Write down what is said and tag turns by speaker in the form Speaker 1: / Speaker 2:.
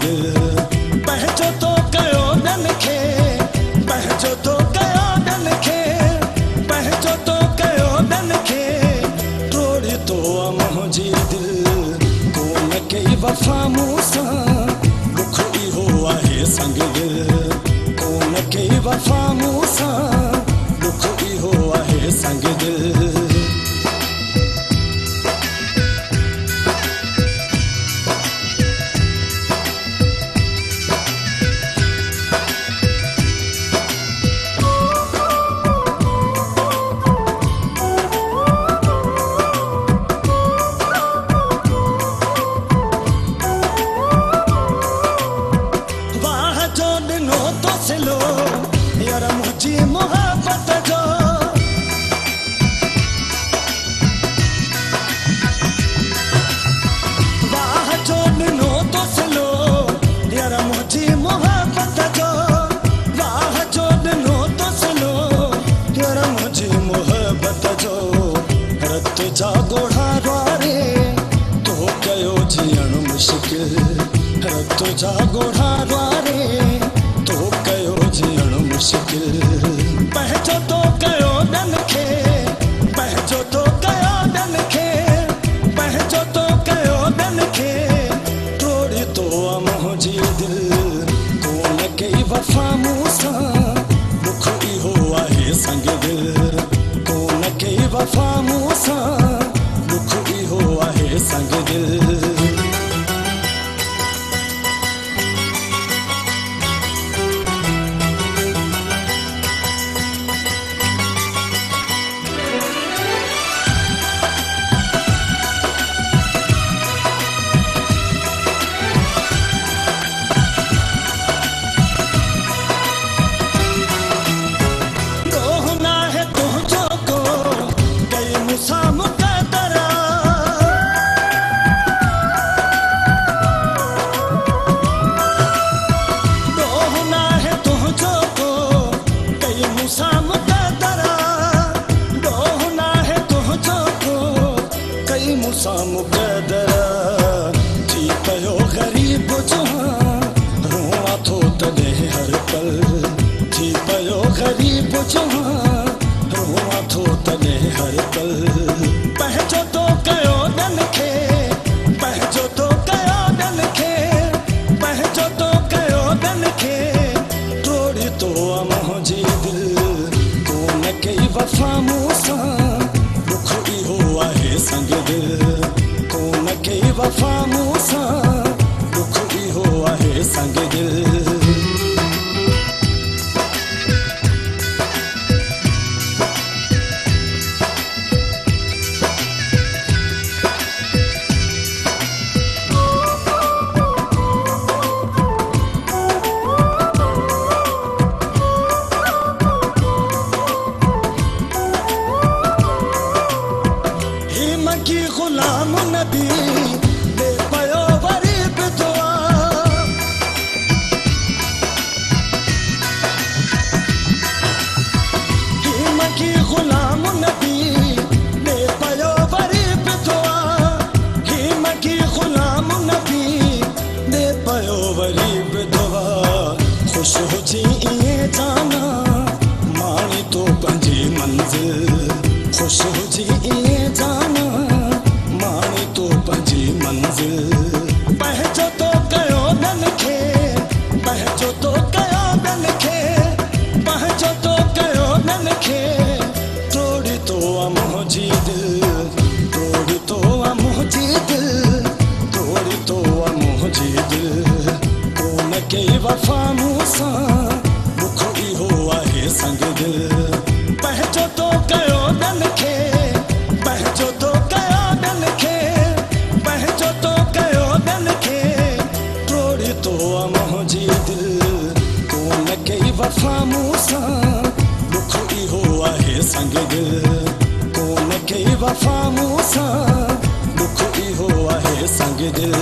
Speaker 1: दिल पंहिंजो तो कयो ॾन खे पंहिंजो तो कयो ॾन खे पंहिंजो तो कयो ॾन खे टोड़ी तो मुंहिंजी दिल कोन कई वफ़ा मूं सां दुख इहो आहे संग दिल कोन कई वफ़ा मूं सां दुख इहो आहे संग दिल यार मुझी मोहब्बत जो वाह जो ॾिनो तो सिलो यार मुझी मोहब्बत जो वाह जो ॾिनो तो सिलो यार मुझी मोहब्बत जो रत जा ॻोढ़ा वारे तो कयो जीअण मुश्किल रत जा ॻोढ़ा वारे तो कयो जीअण मुश्किल पंहिंजो तो कयो ॾन खे पंहिंजो तो कयो ॾन खे पंहिंजो तो कयो ॾन खे टोड़ी तो मुंहिंजी दिल कोन कई वफ़ा मूं सां दुख इहो आहे संग दिल कोन कई वफ़ा मूं सां दुख इहो आहे संग दिल थी पियो ग़रीब जहां रोआ थो तॾहिं हर पल थी पियो ग़रीब जहां रोआ थो तॾहिं हर पल पंहिंजो तो कयो ॾन खे पंहिंजो तो कयो ॾन खे पंहिंजो तो कयो ॾन खे टोड़ी तो मुंहिंजी दिल कोन कई वफ़ा मूं सां दुख इहो आहे संग दिल कोन कई वफ़ा मूं सां दुख इहो आहे संग दिल की गुलाम नबी दे पयो वरी बि दुआ हिम की गुलाम नबी दे पयो वरी बि दुआ हिम की गुलाम नबी दे पयो वरी बि दुआ ख़ुशि हुजी इएं जाना माणी तो पंहिंजी मंज़िल ख़ुशि हुजी इएं जाना पंहिंजो तो कयो ॾन खे पंहिंजो तो कयो ॾन खे पंहिंजो तो कयो ॾन खे टोड़ी तो मुंहिंजी दिल टोड़ी तो मुंहिंजी दिल टोड़ी तो मुंहिंजी दिल कोन कई वफ़ा मूं सां दुख इहो आहे संग दिल पंहिंजो तो कयो ॾन खे पंहिंजो तो कयो ॾन खे पंहिंजो तो कयो ॾन खे टोड़ी तो मुंहिंजी दिल कोन कई वफ़ा मूं सां दुख इहो आहे संग दिल कोन कई वफ़ा मूं सां दुख इहो आहे संग दिल